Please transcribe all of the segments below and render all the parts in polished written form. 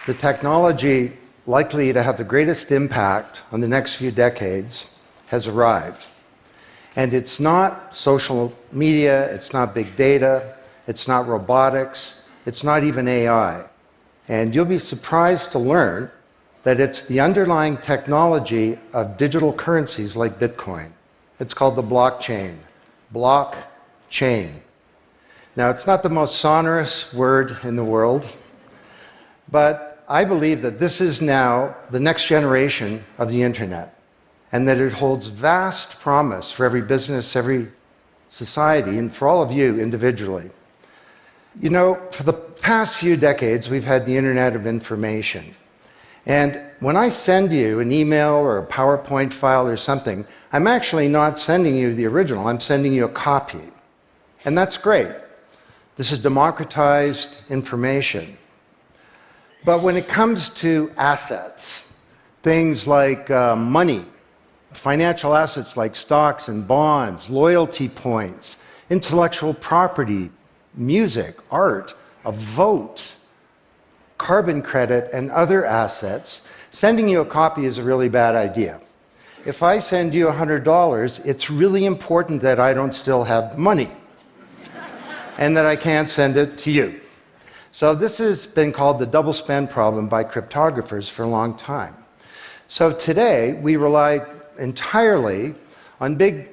The technology likely to have the greatest impact on the next few decades has arrived. And it's not social media, it's not big data, it's not robotics, it's not even AI. And you'll be surprised to learn that it's the underlying technology of digital currencies like Bitcoin. It's called the blockchain. Blockchain. Now, it's not the most sonorous word in the world, but I believe that this is now the next generation of the internet, and that it holds vast promise for every business, every society, and for all of you individually. You know, for the past few decades, we've had the Internet of Information. And when I send you an email or a PowerPoint file or something, I'm actually not sending you the original, I'm sending you a copy. And that's great. This is democratized information. But when it comes to assets, things like money, financial assets like stocks and bonds, loyalty points, intellectual property, music, art, a vote, carbon credit, and other assets, sending you a copy is a really bad idea. If I send you $100, it's really important that I don't still have money and that I can't send it to you. So this has been called the double spend problem by cryptographers for a long time. So today, we rely entirely on big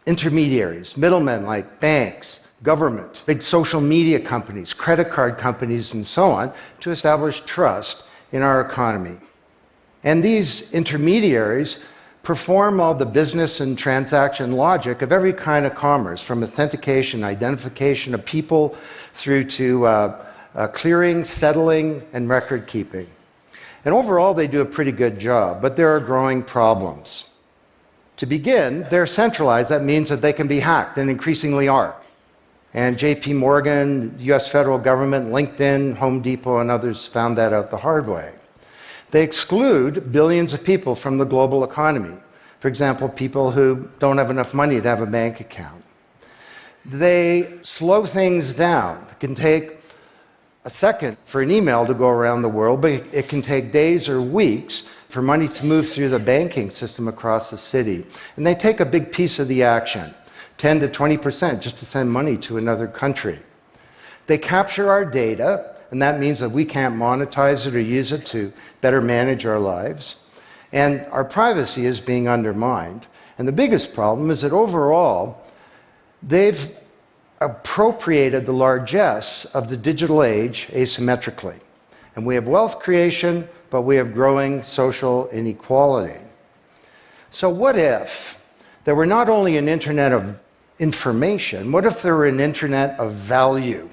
intermediaries, middlemen like banks, government, big social media companies, credit card companies, and so on, to establish trust in our economy. And these intermediaries perform all the business and transaction logic of every kind of commerce, from authentication, identification of people, through to clearing, settling, and record keeping. And overall, they do a pretty good job, but there are growing problems. To begin, they're centralized. That means that they can be hacked, and increasingly are. And JP Morgan, the US federal government, LinkedIn, Home Depot, and others found that out the hard way. They exclude billions of people from the global economy. For example, people who don't have enough money to have a bank account. They slow things down. It can take a second for an email to go around the world, but it can take days or weeks for money to move through the banking system across the city. And they take a big piece of the action, 10 to 20%, just to send money to another country. They capture our data, and that means that we can't monetize it or use it to better manage our lives. And our privacy is being undermined. And the biggest problem is that overall, they've appropriated the largesse of the digital age asymmetrically. And we have wealth creation, but we have growing social inequality. So what if there were not only an internet of information, what if there were an internet of value?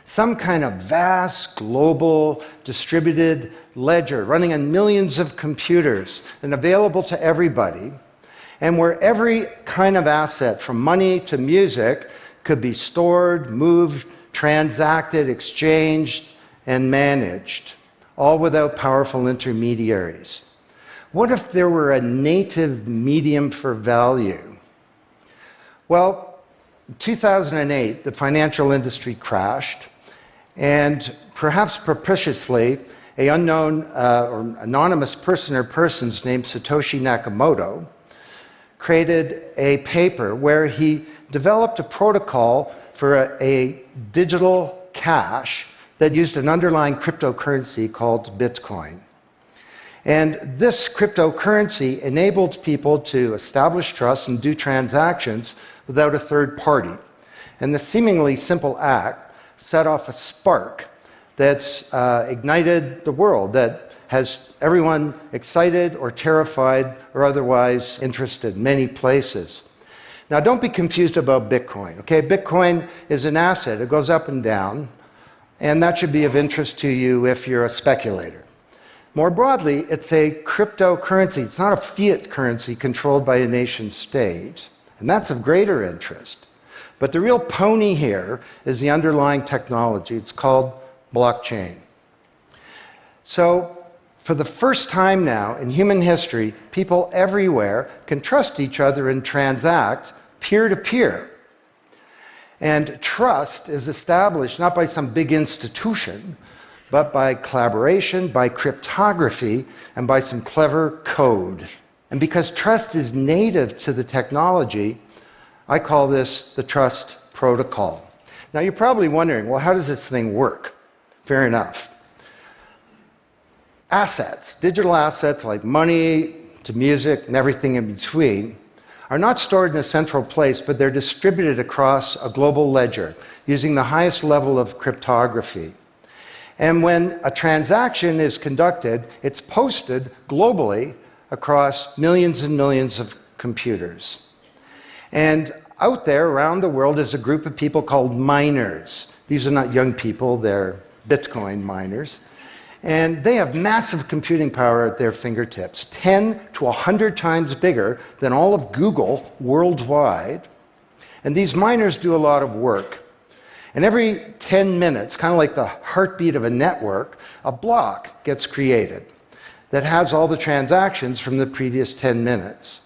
Some kind of vast, global, distributed ledger running on millions of computers and available to everybody, and where every kind of asset, from money to music, could be stored, moved, transacted, exchanged, and managed, all without powerful intermediaries. What if there were a native medium for value? Well, in 2008, the financial industry crashed, and perhaps propitiously, an unknown or anonymous person or persons named Satoshi Nakamoto created a paper where he developed a protocol for a digital cash that used an underlying cryptocurrency called Bitcoin. And this cryptocurrency enabled people to establish trust and do transactions without a third party. And the seemingly simple act set off a spark that's ignited the world, that has everyone excited or terrified or otherwise interested in many places. Now, don't be confused about Bitcoin, okay? Bitcoin is an asset. It goes up and down, and that should be of interest to you if you're a speculator. More broadly, it's a cryptocurrency. It's not a fiat currency controlled by a nation state, and that's of greater interest. But the real pony here is the underlying technology. It's called blockchain. So, for the first time now in human history, people everywhere can trust each other and transact peer-to-peer. And trust is established not by some big institution, but by collaboration, by cryptography, and by some clever code. And because trust is native to the technology, I call this the trust protocol. Now you're probably wondering, well, how does this thing work? Fair enough. Assets, digital assets like money to music and everything in between, are not stored in a central place, but they're distributed across a global ledger using the highest level of cryptography. And when a transaction is conducted, it's posted globally across millions and millions of computers. And out there around the world is a group of people called miners. These are not young people, they're Bitcoin miners. And they have massive computing power at their fingertips, 10 to 100 times bigger than all of Google worldwide. And these miners do a lot of work. And every 10 minutes, kind of like the heartbeat of a network, a block gets created that has all the transactions from the previous 10 minutes.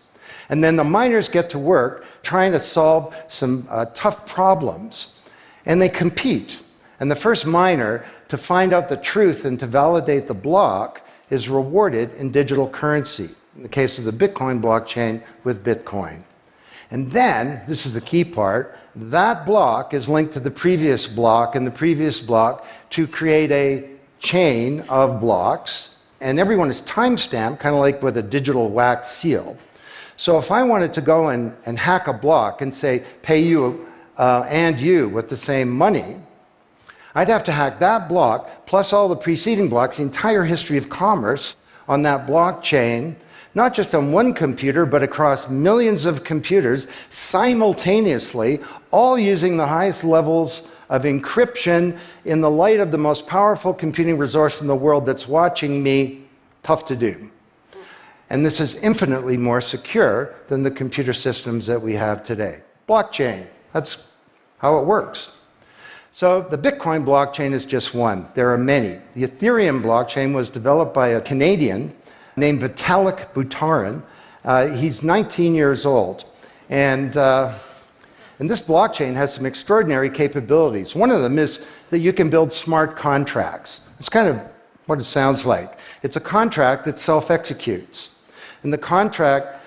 And then the miners get to work trying to solve some tough problems. And they compete. And the first miner to find out the truth and to validate the block is rewarded in digital currency. In the case of the Bitcoin blockchain, with Bitcoin. And then, this is the key part, that block is linked to the previous block and the previous block to create a chain of blocks. And everyone is time-stamped, kind of like with a digital wax seal. So if I wanted to go and hack a block and say, pay you and you with the same money, I'd have to hack that block, plus all the preceding blocks, the entire history of commerce on that blockchain, not just on one computer, but across millions of computers simultaneously, all using the highest levels of encryption in the light of the most powerful computing resource in the world that's watching me. Tough to do. And this is infinitely more secure than the computer systems that we have today. Blockchain, that's how it works. So the Bitcoin blockchain is just one. There are many. The Ethereum blockchain was developed by a Canadian named Vitalik Buterin. He's 19 years old. And this blockchain has some extraordinary capabilities. One of them is that you can build smart contracts. It's kind of what it sounds like. It's a contract that self-executes. And the contract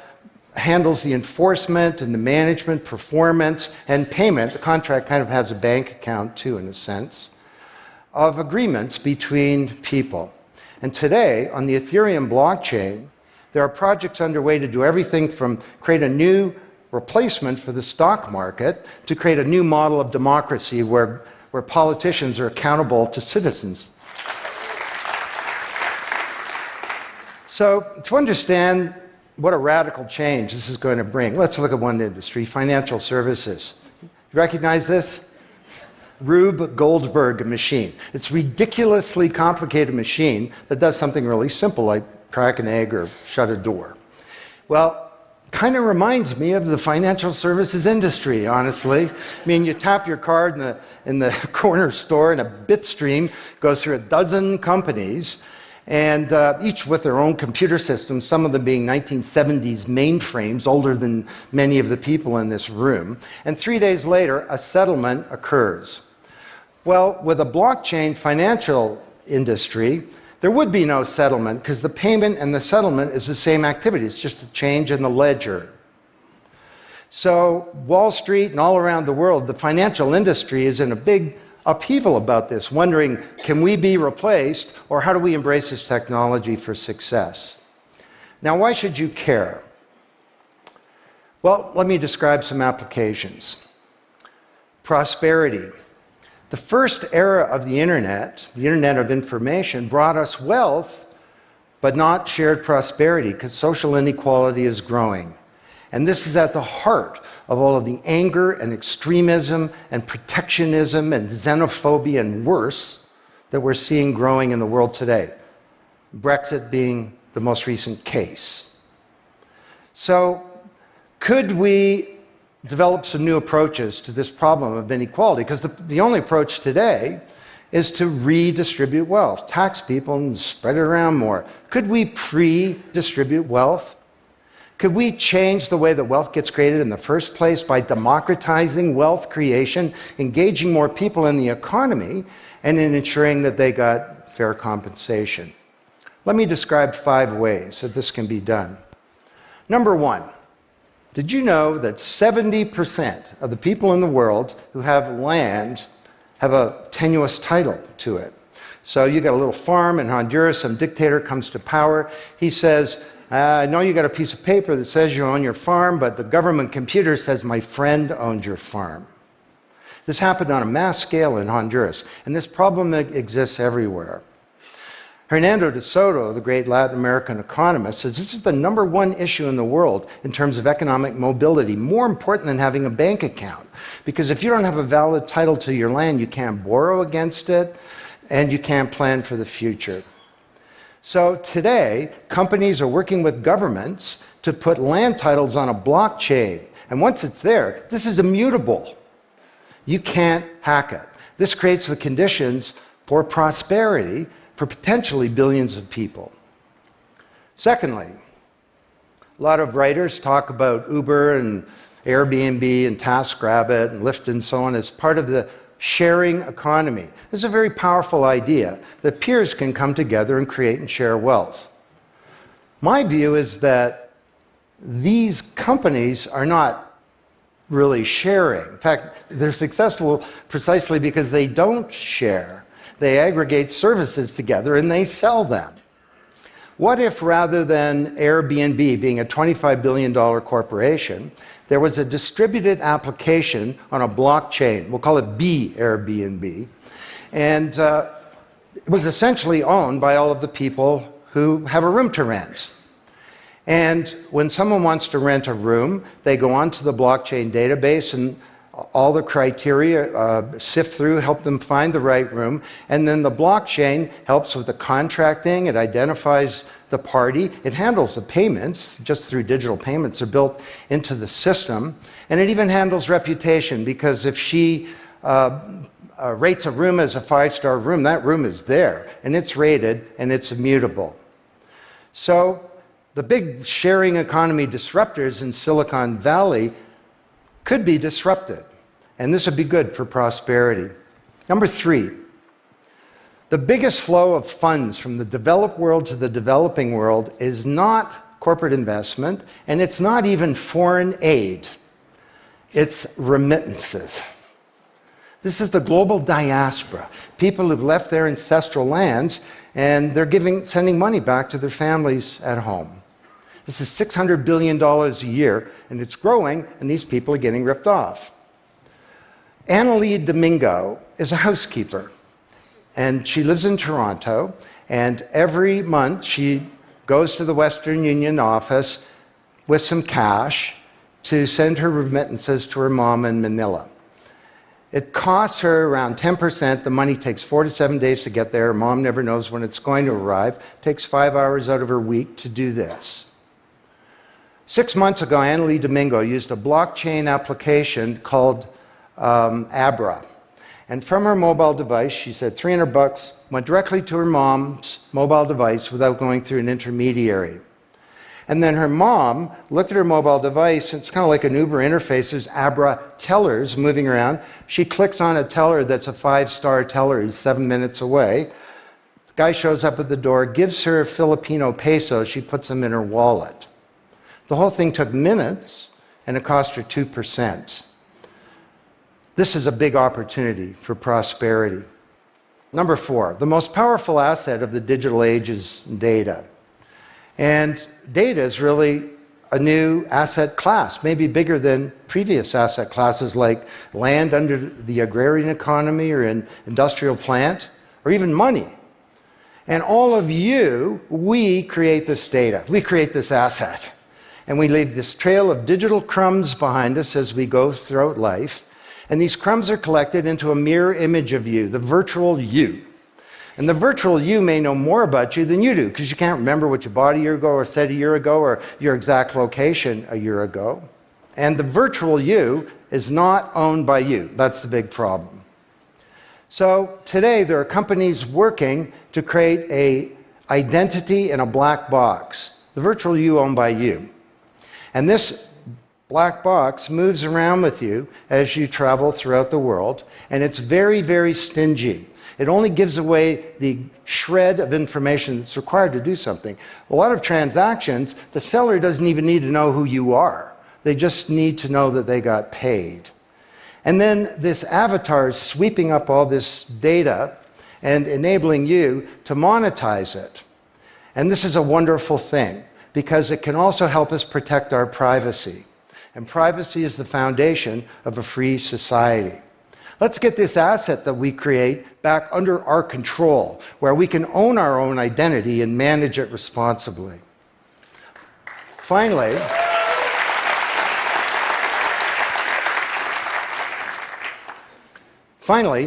handles the enforcement and the management, performance, and payment. The contract kind of has a bank account too, in a sense, of agreements between people. And today, on the Ethereum blockchain, there are projects underway to do everything from create a new replacement for the stock market to create a new model of democracy where politicians are accountable to citizens. So to understand what a radical change this is going to bring, let's look at one industry, financial services. You recognize this? Rube Goldberg machine. It's a ridiculously complicated machine that does something really simple, like crack an egg or shut a door. Well, kind of reminds me of the financial services industry, honestly. I mean, you tap your card in the corner store and a bit stream goes through a dozen companies, and each with their own computer systems, some of them being 1970s mainframes, older than many of the people in this room. And 3 days later, a settlement occurs. Well, with a blockchain financial industry, there would be no settlement because the payment and the settlement is the same activity. It's just a change in the ledger. So Wall Street and all around the world, the financial industry is in a big upheaval about this, wondering, can we be replaced, or how do we embrace this technology for success? Now, why should you care? Well, let me describe some applications. Prosperity. The first era of the Internet of information, brought us wealth, but not shared prosperity, because social inequality is growing. And this is at the heart of all of the anger and extremism and protectionism and xenophobia and worse that we're seeing growing in the world today. Brexit being the most recent case. So, could we develop some new approaches to this problem of inequality? Because the only approach today is to redistribute wealth, tax people and spread it around more. Could we pre-distribute wealth? Could we change the way that wealth gets created in the first place by democratizing wealth creation, engaging more people in the economy, and in ensuring that they got fair compensation. Let me describe 5 ways that this can be done. Number 1, did you know that 70% of the people in the world who have land have a tenuous title to it? So you got a little farm in Honduras, some dictator comes to power. He says, I know you got a piece of paper that says you own your farm, but the government computer says my friend owns your farm. This happened on a mass scale in Honduras, and this problem exists everywhere. Hernando de Soto, the great Latin American economist, says this is the number 1 issue in the world in terms of economic mobility, more important than having a bank account. Because if you don't have a valid title to your land, you can't borrow against it, and you can't plan for the future. So today, companies are working with governments to put land titles on a blockchain. And once it's there, this is immutable. You can't hack it. This creates the conditions for prosperity for potentially billions of people. Secondly, a lot of writers talk about Uber and Airbnb and TaskRabbit and Lyft and so on as part of the sharing economy. This is a very powerful idea that peers can come together and create and share wealth. My view is that these companies are not really sharing. In fact, they're successful precisely because they don't share. They aggregate services together and they sell them. What if rather than Airbnb being a $25 billion corporation, there was a distributed application on a blockchain, we'll call it Airbnb, and it was essentially owned by all of the people who have a room to rent. And when someone wants to rent a room, they go onto the blockchain database and all the criteria sift through, help them find the right room, and then the blockchain helps with the contracting, it identifies the party, it handles the payments, just through digital payments are built into the system, and it even handles reputation, because if she rates a room as a 5-star room, that room is there, and it's rated, and it's immutable. So the big sharing economy disruptors in Silicon Valley could be disrupted, and this would be good for prosperity. Number 3, the biggest flow of funds from the developed world to the developing world is not corporate investment, and it's not even foreign aid. It's remittances. This is the global diaspora, people who've left their ancestral lands, and they're sending money back to their families at home. This is $600 billion a year, and it's growing, and these people are getting ripped off. Annalie Domingo is a housekeeper, and she lives in Toronto, and every month she goes to the Western Union office with some cash to send her remittances to her mom in Manila. It costs her around 10%. The money takes 4 to 7 days to get there. Her mom never knows when it's going to arrive. It takes 5 hours out of her week to do this. 6 months ago, Annalie Domingo used a blockchain application called Abra. And from her mobile device, she said $300 went directly to her mom's mobile device without going through an intermediary. And then her mom looked at her mobile device, and it's kind of like an Uber interface. There's Abra tellers moving around. She clicks on a teller that's a 5-star teller. He's 7 minutes away. The guy shows up at the door, gives her Filipino pesos. She puts them in her wallet. The whole thing took minutes, and it cost her 2%. This is a big opportunity for prosperity. Number 4, the most powerful asset of the digital age is data. And data is really a new asset class, maybe bigger than previous asset classes like land under the agrarian economy or an industrial plant, or even money. And all of you, we create this data. We create this asset. And we leave this trail of digital crumbs behind us as we go throughout life. And these crumbs are collected into a mirror image of you, the virtual you. And the virtual you may know more about you than you do, because you can't remember what you bought a year ago or said a year ago or your exact location a year ago. And the virtual you is not owned by you. That's the big problem. So today there are companies working to create an identity in a black box. The virtual you owned by you. And this black box moves around with you as you travel throughout the world, and it's very, very stingy. It only gives away the shred of information that's required to do something. A lot of transactions, the seller doesn't even need to know who you are. They just need to know that they got paid. And then this avatar is sweeping up all this data and enabling you to monetize it. And this is a wonderful thing, because it can also help us protect our privacy. And privacy is the foundation of a free society. Let's get this asset that we create back under our control, where we can own our own identity and manage it responsibly. Finally,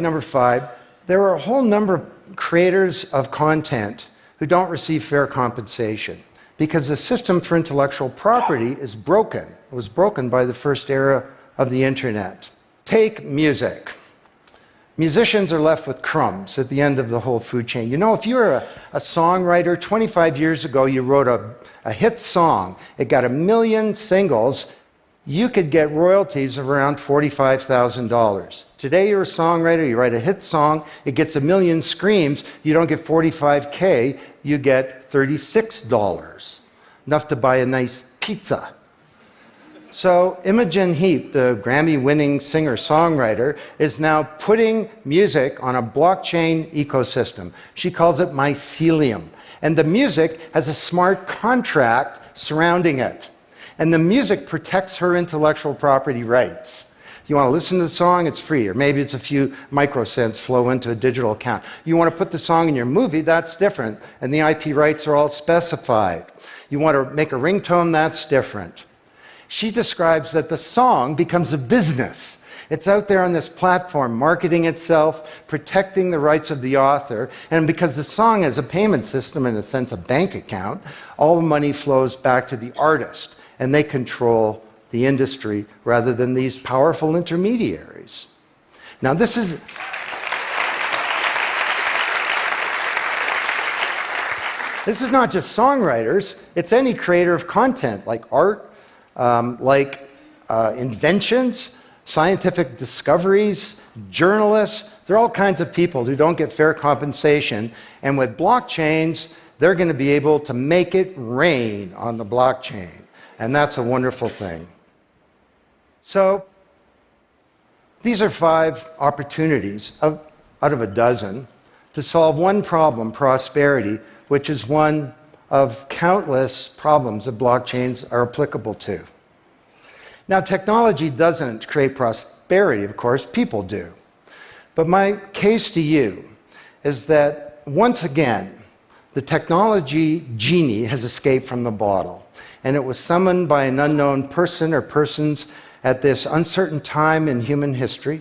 number 5, there are a whole number of creators of content who don't receive fair compensation because the system for intellectual property is broken. It was broken by the first era of the internet. Take music. Musicians are left with crumbs at the end of the whole food chain. You know, if you're a songwriter, 25 years ago you wrote a hit song, it got 1 million singles, you could get royalties of around $45,000. Today you're a songwriter, you write a hit song, it gets 1 million streams, you don't get $45K, you get $36. Enough to buy a nice pizza. So Imogen Heap, the Grammy-winning singer-songwriter, is now putting music on a blockchain ecosystem. She calls it mycelium. And the music has a smart contract surrounding it. And the music protects her intellectual property rights. You want to listen to the song, it's free, or maybe it's a few microcents flow into a digital account. You want to put the song in your movie, that's different, and the IP rights are all specified. You want to make a ringtone, that's different. She describes that the song becomes a business. It's out there on this platform, marketing itself, protecting the rights of the author, and because the song has a payment system, in a sense a bank account, all the money flows back to the artist, and they control the industry rather than these powerful intermediaries. Now this is not just songwriters, it's any creator of content, like art, inventions, scientific discoveries, journalists. There are all kinds of people who don't get fair compensation, and with blockchains, they're going to be able to make it rain on the blockchain, and that's a wonderful thing. So these are 5 opportunities out of a dozen to solve one problem, prosperity, which is one of countless problems that blockchains are applicable to. Now, technology doesn't create prosperity, of course, people do. But my case to you is that, once again, the technology genie has escaped from the bottle, and it was summoned by an unknown person or persons at this uncertain time in human history,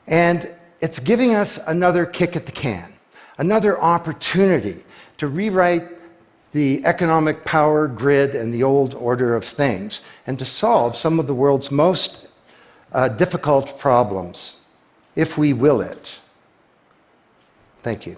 and it's giving us another kick at the can, another opportunity to rewrite the economic power grid and the old order of things, and to solve some of the world's most difficult problems, if we will it. Thank you.